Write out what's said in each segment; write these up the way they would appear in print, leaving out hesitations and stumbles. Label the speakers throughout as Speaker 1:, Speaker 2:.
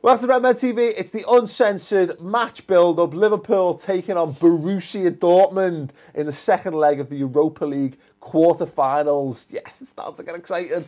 Speaker 1: Well, that's the Redmen TV. It's the uncensored match build-up. Liverpool taking on Borussia Dortmund in the second leg of the Europa League quarter-finals. Yes, it's starting to get exciting.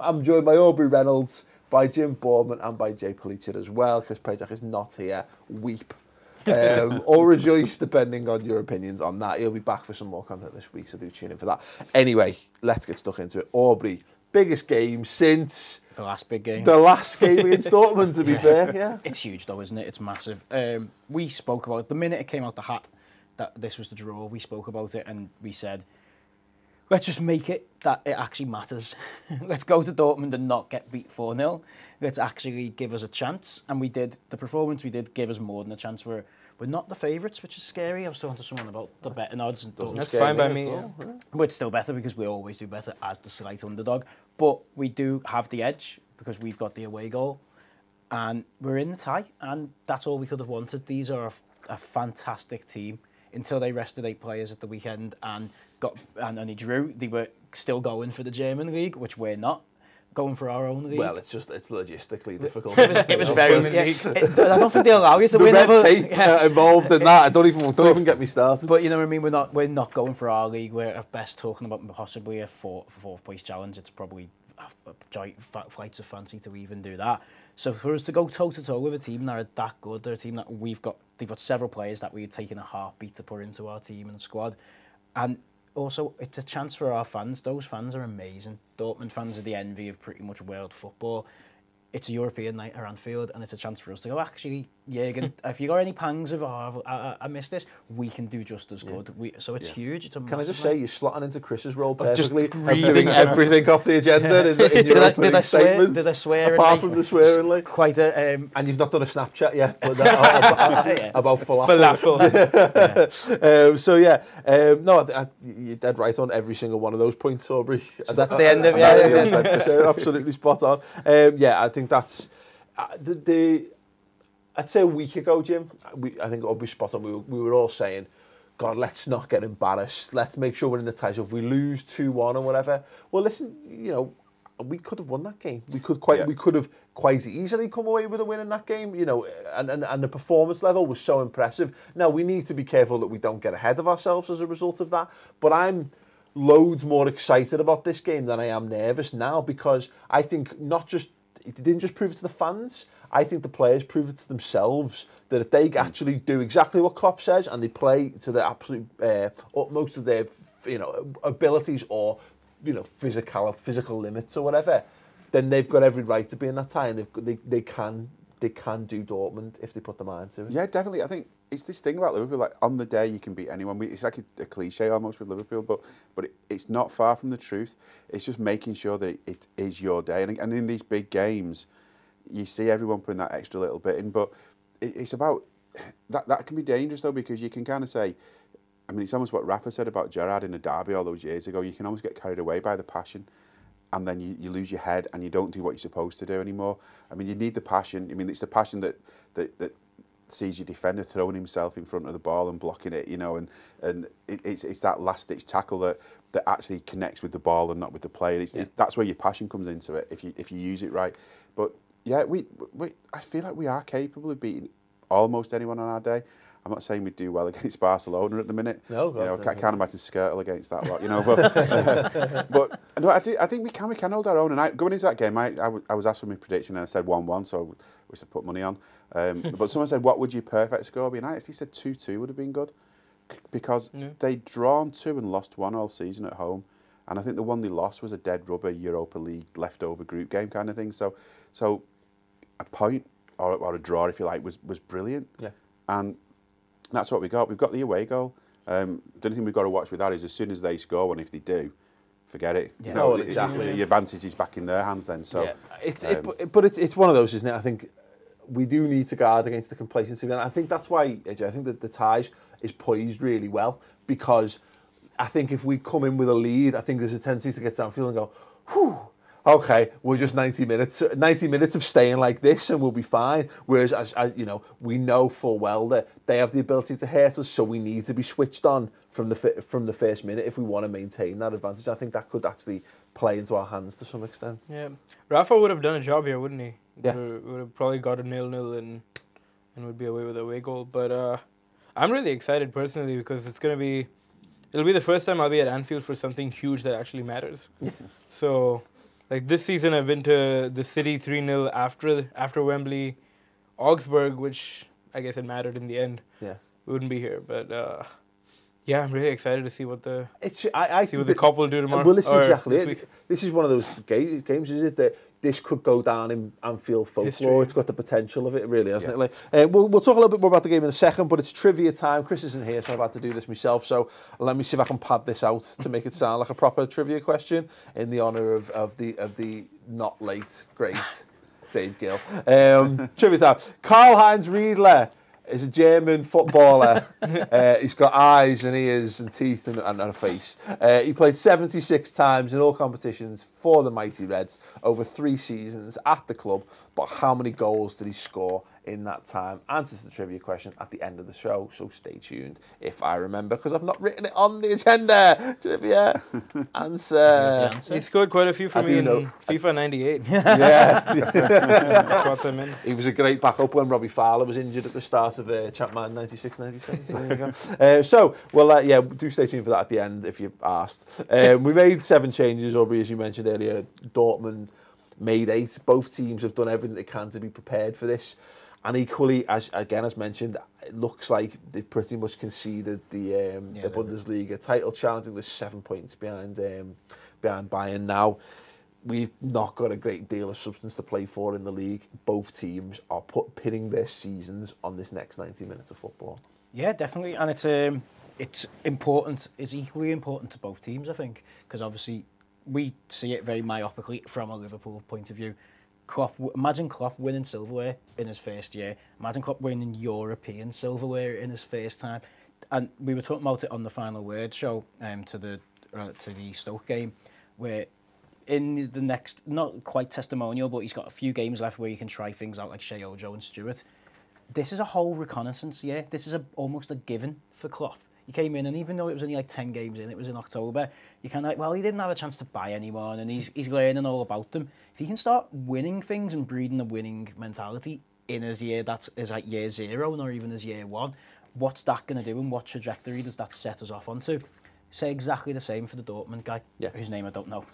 Speaker 1: I'm joined by Aubrey Reynolds, by Jim Boardman, and by Jay Politzer as well. Chris Pajak is not here. Weep. Or rejoice, depending on your opinions on that. He'll be back for some more content this week, so do tune in for that. Anyway, let's get stuck into it. Aubrey, biggest game since...
Speaker 2: The last big game.
Speaker 1: The last game against Dortmund, to be fair, yeah.
Speaker 2: It's huge though, isn't it? It's massive. We spoke about it, the minute it came out the hat that this was the draw, we spoke about it and we said, let's just make it that it actually matters. Let's go to Dortmund and not get beat 4-0. Let's actually give us a chance. And we did. The performance we did give us more than a chance. We're not the favourites, which is scary. I was talking to someone about the betting odds. And
Speaker 3: that's fine by me.
Speaker 1: Yeah.
Speaker 2: But it's still better because we always do better as the slight underdog. But we do have the edge because we've got the away goal. And we're in the tie. And that's all we could have wanted. These are a fantastic team. Until they rested 8 players at the weekend and only drew, they were still going for the German league, which we're not. Going for our own league.
Speaker 1: Well, it's logistically difficult.
Speaker 2: It was very. I don't think they allow you to win.
Speaker 1: The red tape involved in that. Don't even get me started.
Speaker 2: But you know what I mean. We're not going for our league. We're at best talking about possibly a fourth place challenge. It's probably flights of fancy to even do that. So for us to go toe to toe with a team that are that good, they're a team that they've got several players that we've taken a heartbeat to put into our team and squad, and. Also, it's a chance for our fans. Those fans are amazing. Dortmund fans are the envy of pretty much world football. It's a European night at Anfield, and it's a chance for us to go, actually, Jürgen, if you got any pangs of, I missed this, we can do just as good. So it's huge. It's a
Speaker 1: Can I just say, you're slotting into Chris's role
Speaker 2: just
Speaker 1: perfectly, of doing everything off the agenda in your opening statements.
Speaker 2: Did I swear?
Speaker 1: Apart from the swearing, like.
Speaker 2: Quite a...
Speaker 1: And you've not done a Snapchat yet, but about falafel. No, you're dead right on every single one of those points, Aubrey.
Speaker 2: So that's the end of it.
Speaker 1: Absolutely spot on. I think that's I'd say a week ago, Jim. I think Aubrey spot on. We were all saying, God, let's not get embarrassed. Let's make sure we're in the tie. So if we lose 2-1 or whatever, well, listen, we could have won that game. We could have quite easily come away with a win in that game. And the performance level was so impressive. Now we need to be careful that we don't get ahead of ourselves as a result of that. But I'm loads more excited about this game than I am nervous now, because I think it didn't just prove it to the fans. I think the players prove it to themselves that if they actually do exactly what Klopp says and they play to the absolute utmost of their abilities or physical limits or whatever, then they've got every right to be in that tie, and they can do Dortmund if they put their mind to it.
Speaker 3: Yeah, definitely. I think it's this thing about Liverpool, like on the day you can beat anyone. It's like a cliche almost with Liverpool, but it's not far from the truth. It's just making sure that it is your day. And in these big games, you see everyone putting that extra little bit in, but it's about... That can be dangerous though, because you can kind of say... I mean, it's almost what Rafa said about Gerrard in a derby all those years ago. You can almost get carried away by the passion, and then you lose your head and you don't do what you're supposed to do anymore. I mean, you need the passion. I mean, it's the passion that sees your defender throwing himself in front of the ball and blocking it, and it's that last-ditch tackle that actually connects with the ball and not with the player. That's where your passion comes into it if you use it right. But yeah, I feel like we are capable of beating almost anyone on our day. I'm not saying we do well against Barcelona at the minute.
Speaker 1: No,
Speaker 3: I can't imagine Skirtle against that lot, But no, I think we can hold our own. And going into that game, I was asked for my prediction and I said 1-1, so we should put money on. But someone said, what would your perfect score be? And I actually said 2-2 would have been good, because they'd drawn 2 and lost 1 all season at home. And I think the one they lost was a dead rubber Europa League leftover group game kind of thing. So a point or a draw, if you like, was brilliant. Yeah. And that's what we got. We've got the away goal. The only thing we've got to watch with that is as soon as they score, and if they do, forget it.
Speaker 1: Yeah. No, exactly.
Speaker 3: The advantage is back in their hands then. So,
Speaker 1: yeah. It's one of those, isn't it? I think we do need to guard against the complacency, and I think that's why I think that the tie is poised really well, because I think if we come in with a lead, I think there's a tendency to get downfield and go, whew. okay, we're just 90 minutes of staying like this and we'll be fine. Whereas, as you know, we know full well that they have the ability to hurt us, so we need to be switched on from the first minute if we want to maintain that advantage. I think that could actually play into our hands to some extent.
Speaker 4: Yeah, Rafa would have done a job here, wouldn't he?
Speaker 1: Yeah.
Speaker 4: Would have probably got a 0-0 and would be away with a away goal. But I'm really excited personally because it'll be the first time I'll be at Anfield for something huge that actually matters. So, like this season, I've been to the City 3-0 after Wembley, Augsburg, which I guess it mattered in the end.
Speaker 1: Yeah,
Speaker 4: we wouldn't be here, but yeah, I'm really excited to see what the Kop will do tomorrow.
Speaker 1: Well, this is exactly it. This is one of those games, is it, that this could go down in Anfield folklore. History. It's got the potential of it, really, hasn't it? Like, we'll talk a little bit more about the game in a second, but it's trivia time. Chris isn't here, so I've had to do this myself. So let me see if I can pad this out to make it sound like a proper trivia question in the honour of the not late great Dave Gill. Trivia time. Karl-Heinz Riedler is a German footballer. He's got eyes and ears and teeth and a face. He played 76 times in all competitions for the mighty Reds over 3 seasons at the club. But how many goals did he score in that time? Answers to the trivia question at the end of the show, so stay tuned if I remember, because I've not written it on the agenda. Trivia answer.
Speaker 4: He scored quite a few for me in FIFA 98.
Speaker 1: Yeah.
Speaker 4: Brought them in.
Speaker 1: He was a great backup when Robbie Fowler was injured at the start of Champman 96-97. So there you go. Do stay tuned for that at the end if you've asked. We made 7 changes, Aubrey, as you mentioned earlier. Dortmund made 8. Both teams have done everything they can to be prepared for this. And equally, as mentioned, it looks like they've pretty much conceded the Bundesliga title challenge. There's 7 points behind Bayern now. We've not got a great deal of substance to play for in the league. Both teams are pinning their seasons on this next 90 minutes of football.
Speaker 2: Yeah, definitely, and it's important. It's equally important to both teams, I think, because obviously we see it very myopically from a Liverpool point of view. Imagine Klopp winning silverware in his first year. Imagine Klopp winning European silverware in his first time. And we were talking about it on the Final Word show to the Stoke game, where in the next, not quite testimonial, but he's got a few games left where you can try things out like Shea Ojo and Stewart. This is a whole reconnaissance year. This is almost a given for Klopp. He came in, and even though it was only like 10 games in, it was in October, you kind of he didn't have a chance to buy anyone, and he's learning all about them. If he can start winning things and breeding a winning mentality in his year, that's like year 0, or even his year 1, what's that going to do, and what trajectory does that set us off onto? Say exactly the same for the Dortmund guy, whose name I don't know.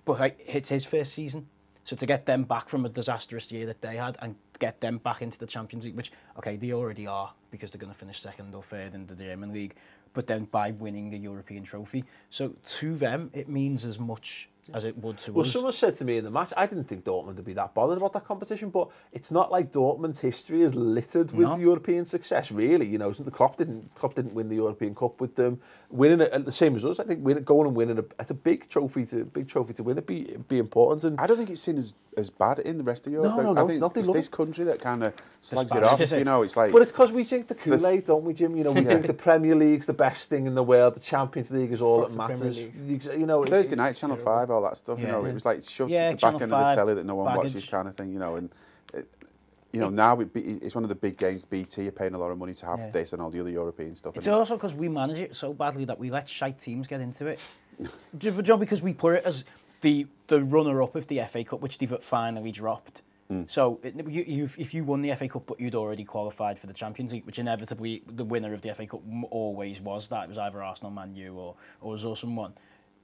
Speaker 2: But it's his first season. So to get them back from a disastrous year that they had and get them back into the Champions League, which, okay, they already are because they're going to finish 2nd or 3rd in the German league, but then by winning a European trophy. So to them, it means as much as it would to us.
Speaker 1: Well, someone said to me in the match, I didn't think Dortmund would be that bothered about that competition, but it's not like Dortmund's history is littered with European success, really. You know, the Klopp didn't win the European Cup with them. Winning it, the same as us, I think going and winning it's a big trophy to win. It'd be important. And
Speaker 3: I don't think it's seen as bad in the rest of Europe.
Speaker 1: No,
Speaker 3: I think
Speaker 1: it's not.
Speaker 3: It's this country that kind of slags it off. You know, it's like.
Speaker 1: But it's because we drink the Kool-Aid, don't we, Jim? You know, we think the Premier League's the best thing in the world. The Champions League is all that matters. You know,
Speaker 3: Thursday night, Channel 5, all that stuff. You know, it was like shoved at the back end of the telly that no one watches, kind of thing. You know, and now it's one of the big games. BT are paying a lot of money to have this and all the other European stuff.
Speaker 2: It's also because we manage it so badly that we let shite teams get into it. John, because we put it as the runner-up of the FA Cup, which they've finally dropped. So if you won the FA Cup but you'd already qualified for the Champions League, which inevitably the winner of the FA Cup always was that. It was either Arsenal, Man U or us or someone.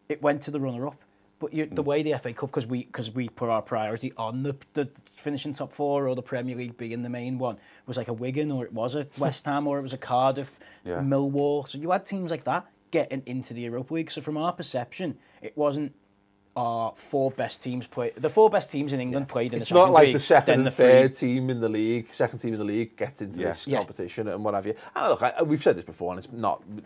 Speaker 2: It went to the runner-up. But the way the FA Cup, because we put our priority on the finishing top 4 or the Premier League being the main one, was like a Wigan or it was a West Ham or it was a Cardiff, Millwall. So you had teams like that getting into the Europa League. So from our perception, it wasn't our 4 best teams played. The 4 best teams in England played in the Champions League.
Speaker 1: It's not like the 2nd and 3rd team in the league, 2nd team in the league gets into this competition and what have you. And look, we've said this before, and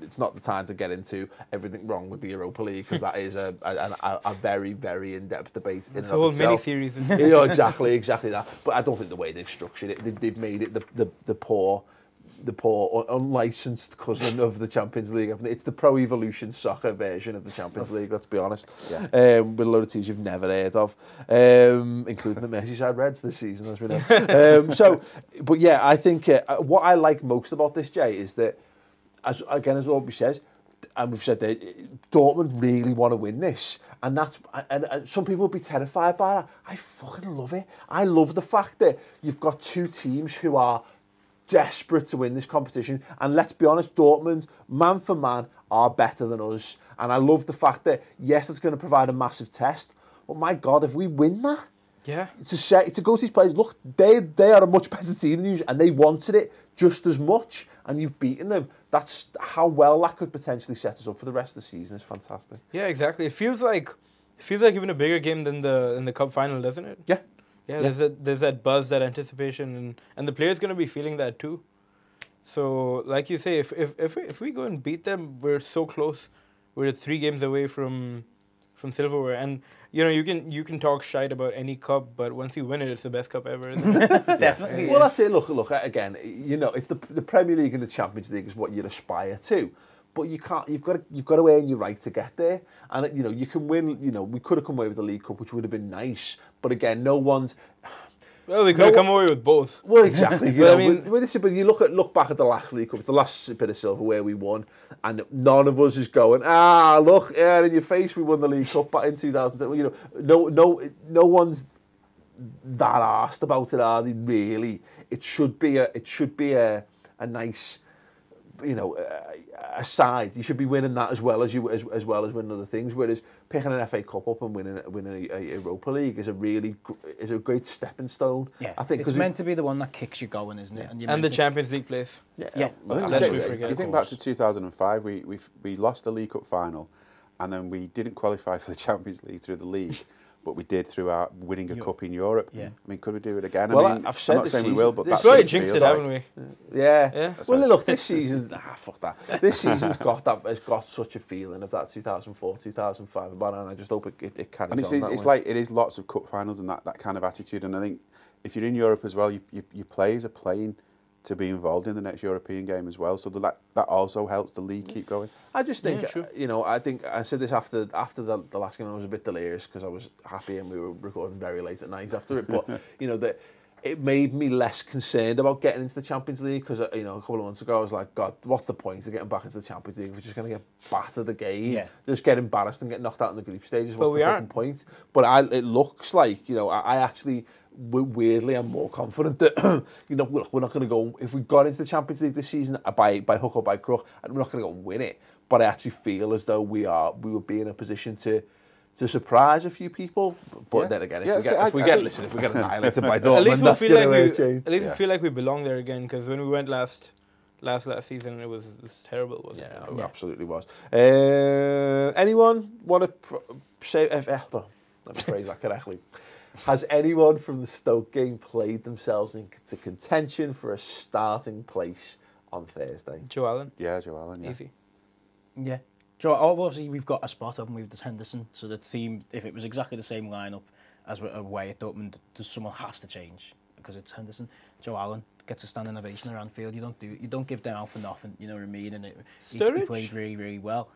Speaker 1: it's not the time to get into everything wrong with the Europa League, because that is a very, very in-depth debate.
Speaker 4: It's a whole mini-series.
Speaker 1: Exactly that. But I don't think the way they've structured it, they've made it the poor the poor unlicensed cousin of the Champions League. It's the Pro Evolution Soccer version of the Champions League, let's be honest. Yeah. With a load of teams you've never heard of, including the Merseyside Reds this season, as we know. But yeah, I think what I like most about this, Jay, is that, as Aubrey says, and we've said that Dortmund really want to win this, and that's and some people will be terrified by that. I fucking love it. I love the fact that you've got two teams who are desperate to win this competition, and let's be honest, Dortmund, man for man, are better than us. And I love the fact that yes, it's going to provide a massive test, but my God, if we win that, to go to these players, look, they are a much better team than you, and they wanted it just as much, and you've beaten them. That's how well that could potentially set us up for the rest of the season. It's fantastic.
Speaker 4: Yeah, exactly. It feels like even a bigger game than the cup final, doesn't it?
Speaker 1: Yeah.
Speaker 4: Yeah, there's that buzz, that anticipation, and the players going to be feeling that too. So, like you say, if we go and beat them, we're so close. We're 3 games away from silverware, and you can talk shite about any cup, but once you win it, it's the best cup ever. Isn't it?
Speaker 2: Definitely.
Speaker 1: Well, that's it. Look again. It's the Premier League and the Champions League is what you aspire to. But you can't. You've got to earn your right to get there. And you can win. We could have come away with the League Cup, which would have been nice. But again, no one's.
Speaker 4: Well, we could have come away with both.
Speaker 1: Well, exactly.
Speaker 4: But
Speaker 1: you look back at the last League Cup, the last bit of silverware we won, and none of us is going, look, in your face, we won the League Cup back in 2010. No one's that arsed about it, are they? Really, it should be a nice. Aside, you should be winning that as well as winning other things. Whereas picking an FA Cup up and winning a Europa League is a great stepping stone.
Speaker 2: Yeah,
Speaker 1: I think
Speaker 2: it's meant to be the one that kicks you going, isn't it?
Speaker 4: And the Champions League place.
Speaker 2: Yeah.
Speaker 3: If you think back to 2005, we lost the League Cup final, and then we didn't qualify for the Champions League through the league. But we did through our winning a cup in Europe. Yeah. I mean, could we do it again?
Speaker 1: Well,
Speaker 3: I've said I'm not saying we will, but that's
Speaker 4: what it jinxed it, haven't we?
Speaker 1: Yeah. Well, look, this season, fuck that. This season's got such a feeling of that 2004, 2005 about it, and I just hope it carries on.
Speaker 3: And it's like it is lots of cup finals and that kind of attitude. And I think if you're in Europe as well, your players are playing to be involved in the next European game as well. So that also helps the league keep going.
Speaker 1: I just think, I think I said this after the last game. I was a bit delirious because I was happy and we were recording very late at night after it. But that it made me less concerned about getting into the Champions League because a couple of months ago I was like, God, what's the point of getting back into the Champions League if we're just going to get battered again? Yeah. Just get embarrassed and get knocked out in the group stages. What's the fucking point? But it looks like I actually. Weirdly, I'm more confident that we're not going to go. If we got into the Champions League this season by hook or by crook, we're not going to go and win it. But I actually feel as though we would be in a position to surprise a few people. But then again, if we get annihilated by Dortmund, that's going to change.
Speaker 4: At least we feel like we belong there again. Because when we went last season, it was terrible, wasn't it?
Speaker 1: Yeah, it absolutely was. Anyone want to say? Let me phrase that correctly. Has anyone from the Stoke game played themselves into contention for a starting place on Thursday?
Speaker 4: Joe Allen.
Speaker 3: Yeah, Joe Allen. Yeah.
Speaker 4: Easy.
Speaker 2: Yeah. Joe, obviously, we've got a spot, haven't we, with Henderson. So the team, if it was exactly the same lineup as we're away at Dortmund, someone has to change because it's Henderson. Joe Allen gets a standing ovation around field. You don't give them out for nothing. You know what I mean? And he played really, really well.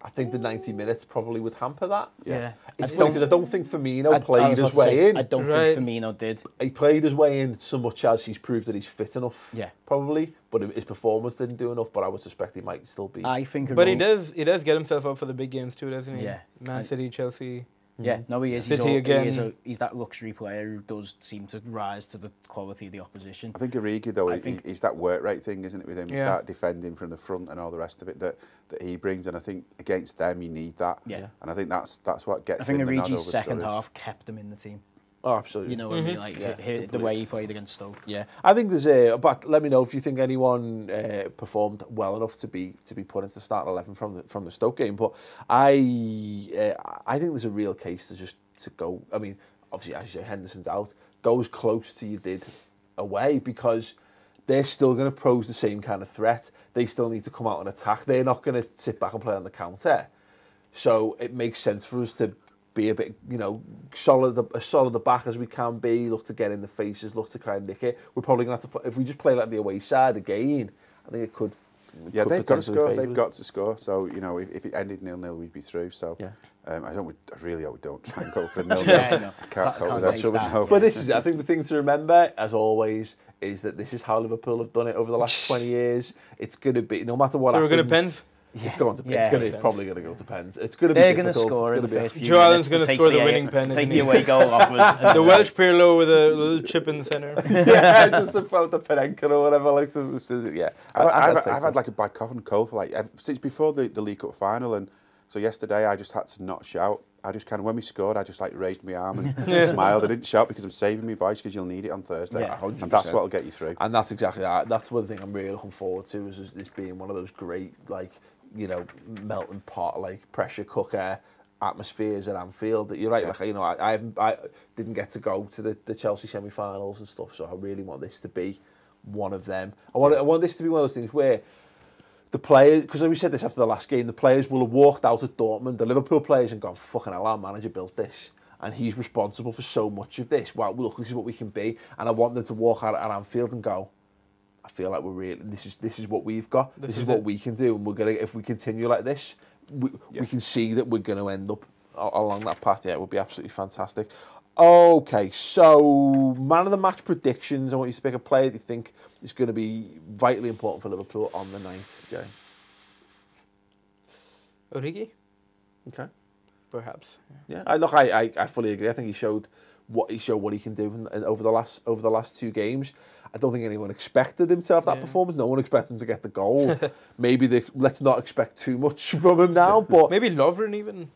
Speaker 1: I think the 90 minutes probably would hamper that.
Speaker 2: Yeah.
Speaker 1: It's funny because I don't think Firmino played his way in.
Speaker 2: I don't think Firmino did.
Speaker 1: He played his way in so much as he's proved that he's fit enough.
Speaker 2: Yeah.
Speaker 1: Probably. But his performance didn't do enough, but I would suspect he might still be.
Speaker 2: I think.
Speaker 4: But he does get himself up for the big games too, doesn't he?
Speaker 2: Yeah.
Speaker 4: Man City, Chelsea.
Speaker 2: Yeah, no, he is. He's that luxury player who does seem to rise to the quality of the opposition.
Speaker 3: I think Origi, though, he's that work rate thing, isn't it, with him? You start defending from the front and all the rest of it that he brings, and I think against them you need that. Yeah. And I think that's what gets.
Speaker 2: I think Origi's second half kept him in the team.
Speaker 1: Oh, absolutely.
Speaker 2: You know what I mean? Like the way he played against Stoke.
Speaker 1: Yeah, I think there's but let me know if you think anyone performed well enough to be put into the start 11 from the Stoke game. But I think there's a real case to go. I mean, obviously, as you say, Henderson's out. Go as close to you did away because they're still going to pose the same kind of threat. They still need to come out and attack. They're not going to sit back and play on the counter. So it makes sense for us to be a bit, solid at the back as we can be, look to get in the faces, look to kind of nick it. We're probably going to have to, if we just play like the away side again, I think it could.
Speaker 3: Yeah,
Speaker 1: could
Speaker 3: they've got to score.
Speaker 1: favour
Speaker 3: They've
Speaker 1: us.
Speaker 3: got to score. So, if it ended 0-0, we'd be through. So,
Speaker 1: Yeah.
Speaker 3: I really hope we don't try and go for 0-0.
Speaker 2: Yeah, no.
Speaker 3: I can't cope with
Speaker 2: take
Speaker 3: that. So
Speaker 2: that.
Speaker 3: no.
Speaker 1: But I think the thing to remember, as always, is that this is how Liverpool have done it over the last 20 years. It's going to be, no matter what
Speaker 4: So we're
Speaker 1: happens.
Speaker 4: going to pens?
Speaker 1: It's going to.
Speaker 2: Yeah.
Speaker 1: It's probably going to go to pens. It's going to be
Speaker 2: They're going to
Speaker 1: difficult.
Speaker 2: score in the
Speaker 1: It's gonna
Speaker 2: first few
Speaker 4: Joe Allen's
Speaker 2: minutes
Speaker 4: gonna score the winning pen,
Speaker 2: to
Speaker 4: isn't
Speaker 2: take
Speaker 4: he?
Speaker 2: the away goal off us.
Speaker 4: The Welsh Pirlo with a little chip in the centre.
Speaker 1: yeah, just the Penenka or whatever. Yeah,
Speaker 3: I've had like a bad cough and cold for since before the League Cup final, and so yesterday I just had to not shout. I just when we scored, I just raised my arm and smiled. I didn't shout because I'm saving my voice because you'll need it on Thursday,
Speaker 2: Yeah,
Speaker 3: and that's what'll get you through.
Speaker 1: And that's exactly that. That's one thing I'm really looking forward to is being one of those great melting pot pressure cooker atmospheres at Anfield. That you're right.
Speaker 3: Yeah.
Speaker 1: I didn't get to go to the Chelsea semi-finals and stuff, so I really want this to be one of them. I want this to be one of those things where the players, because we said this after the last game, the players will have walked out at Dortmund, the Liverpool players, and gone, fucking hell, our manager built this. And he's responsible for so much of this. Well, look, this is what we can be. And I want them to walk out at Anfield and go, I feel like we're really, this is what we've got. This is what we can do. And we're going to, if we continue like this, we can see that we're going to end up along that path. Yeah, it would be absolutely fantastic. Okay, so man of the match predictions. I want you to pick a player that you think is going to be vitally important for Liverpool on the 9th, Jerry.
Speaker 4: Origi?
Speaker 1: Okay.
Speaker 4: Perhaps.
Speaker 1: Yeah, I fully agree. I think he showed what he can do over the last two games. I don't think anyone expected him to have that performance. No one expected him to get the goal. Maybe let's not expect too much from him now. But
Speaker 4: maybe Lovren even.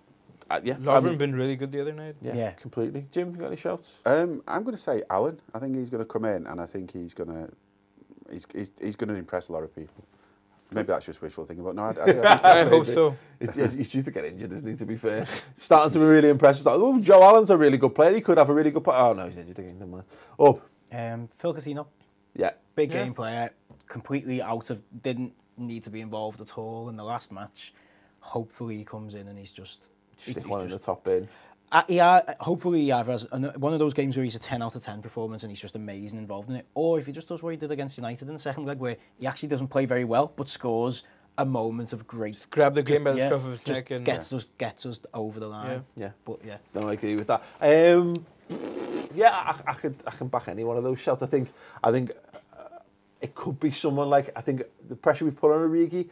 Speaker 1: Yeah,
Speaker 4: Lovren been really good the other night.
Speaker 1: Yeah, completely. Jim, you got any shouts?
Speaker 3: I'm going to say Alan. I think he's going to come in, and I think he's going to impress a lot of people. Maybe that's just wishful thinking, but no,
Speaker 4: I hope so.
Speaker 1: He's due to get injured, isn't he, to be fair? Starting to be really impressive. Joe Allen's a really good player. He could have a really good player. Oh, no, he's injured again. Never mind. Up.
Speaker 2: Phil Coutinho.
Speaker 1: Yeah.
Speaker 2: Big game player. Completely didn't need to be involved at all in the last match. Hopefully he comes in and he's just...
Speaker 1: Stick one in the top bin.
Speaker 2: Hopefully he either has one of those games where he's a 10 out of 10 performance and he's just amazing involved in it, or if he just does what he did against United in the second leg where he actually doesn't play very well but scores a moment of great...
Speaker 4: Just grab the game by the scruff of his neck and...
Speaker 2: Gets us over the line.
Speaker 1: Yeah.
Speaker 2: But yeah.
Speaker 1: No, I agree with that. I can back any one of those shots. I think it could be someone I think the pressure we've put on Origi,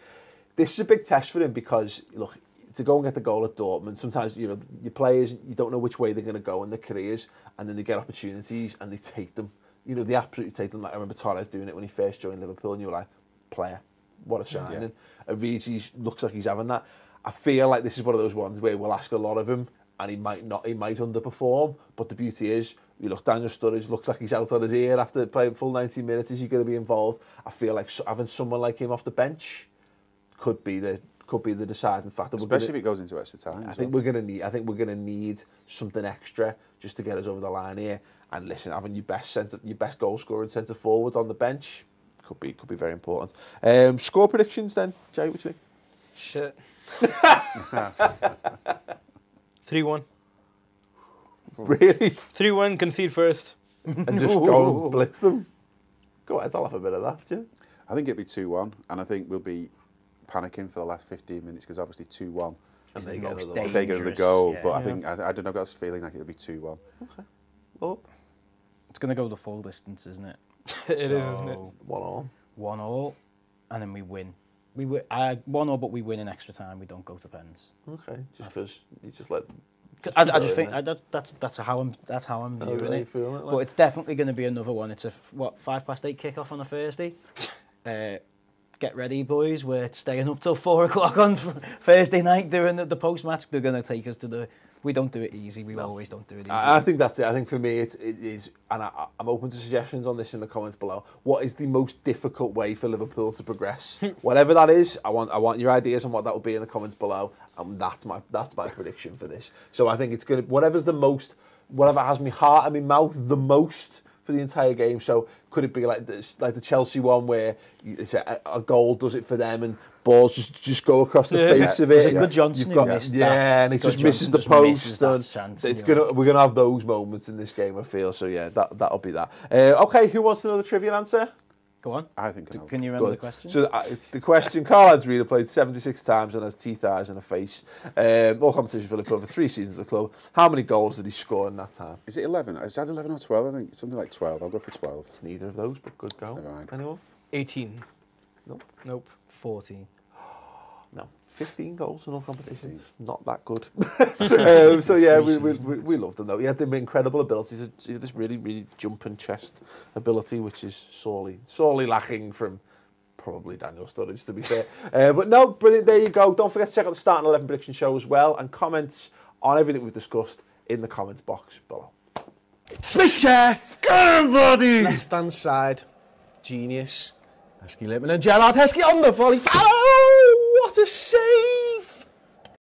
Speaker 1: this is a big test for him because, look, to go and get the goal at Dortmund, sometimes, your players, you don't know which way they're going to go in their careers, and then they get opportunities and they take them. They absolutely take them. I remember Torres doing it when he first joined Liverpool, and you were like, player, what a signing. Yeah. Origi looks like he's having that. I feel like this is one of those ones where we'll ask a lot of him, and he might underperform, but the beauty is, you look, Daniel Sturridge looks like he's out on his ear after playing full 90 minutes. Is he going to be involved? I feel like having someone like him off the bench could be the deciding factor.
Speaker 3: Especially if it goes into extra time.
Speaker 1: I think we're gonna need something extra just to get us over the line here. And listen, having your best goal scorer and centre forward on the bench could be very important. Score predictions then, Jay, what do you think?
Speaker 4: Shit. 3-1.
Speaker 1: Really?
Speaker 4: 3-1, concede first.
Speaker 1: And just go and blitz them. Go ahead, I'll have a bit of that, Jim.
Speaker 3: I think it'll be 2-1, and I think we'll be panicking for the last 15 minutes because obviously 2-1.
Speaker 2: And
Speaker 1: they
Speaker 3: get another goal, but I think I don't know. I've got this feeling like it'll be 2-1.
Speaker 1: Okay. Well,
Speaker 2: it's going to go the full distance, isn't it?
Speaker 4: It is, isn't it?
Speaker 2: 1-1, and then we win. 1-1, but we win in extra time. We don't go to pens.
Speaker 1: Okay, just because you just let.
Speaker 2: I just think that's how I'm viewing it. But it's definitely going to be another one. It's a 8:05 kickoff on a Thursday. Get ready, boys. We're staying up till 4 o'clock on Thursday night doing the post match. They're going to take us to the. We don't do it easy. We always don't do it easy.
Speaker 1: I think that's it. I think for me it is, and I'm open to suggestions on this in the comments below. What is the most difficult way for Liverpool to progress? Whatever that is, I want your ideas on what that will be in the comments below, and that's my prediction for this. So I think it's gonna whatever has my heart and my mouth the most for the entire game. So could it be like the Chelsea one where it's a goal does it for them and balls just go across the face of it?
Speaker 2: Was it Good Johnson who missed that?
Speaker 1: Yeah, and it
Speaker 2: Good
Speaker 1: just misses the
Speaker 2: Johnson
Speaker 1: post.
Speaker 2: chance,
Speaker 1: We're gonna have those moments in this game, I feel. So yeah, that'll be that. Okay, who wants to know the trivia answer?
Speaker 2: Go on.
Speaker 3: I think I know.
Speaker 2: Can you remember the question?
Speaker 1: So the question, Carl Adriana played 76 times and has teeth, eyes and a face. All competitions for Liverpool over 3 seasons at the club. How many goals did he score in that time?
Speaker 3: Is it 11? Is that 11 or 12? I think something like 12. I'll go for 12.
Speaker 1: It's neither of those, but good goal.
Speaker 3: Never mind.
Speaker 1: Anyone?
Speaker 4: 18.
Speaker 1: Nope.
Speaker 2: 14.
Speaker 1: No. 15 goals in all competitions. 15. Not that good. So yeah, we loved him though. He had the incredible abilities. He had this really jumping chest ability, which is sorely lacking from probably Daniel Sturridge, to be fair. But no, brilliant. There you go. Don't forget to check out the Starting 11 prediction show as well, and comments on everything we've discussed in the comments box below.
Speaker 5: Fixture! Go on, buddy! Left hand side, genius. Heskey Lippman and Gerard Heskey on the volley. Oh, what a save!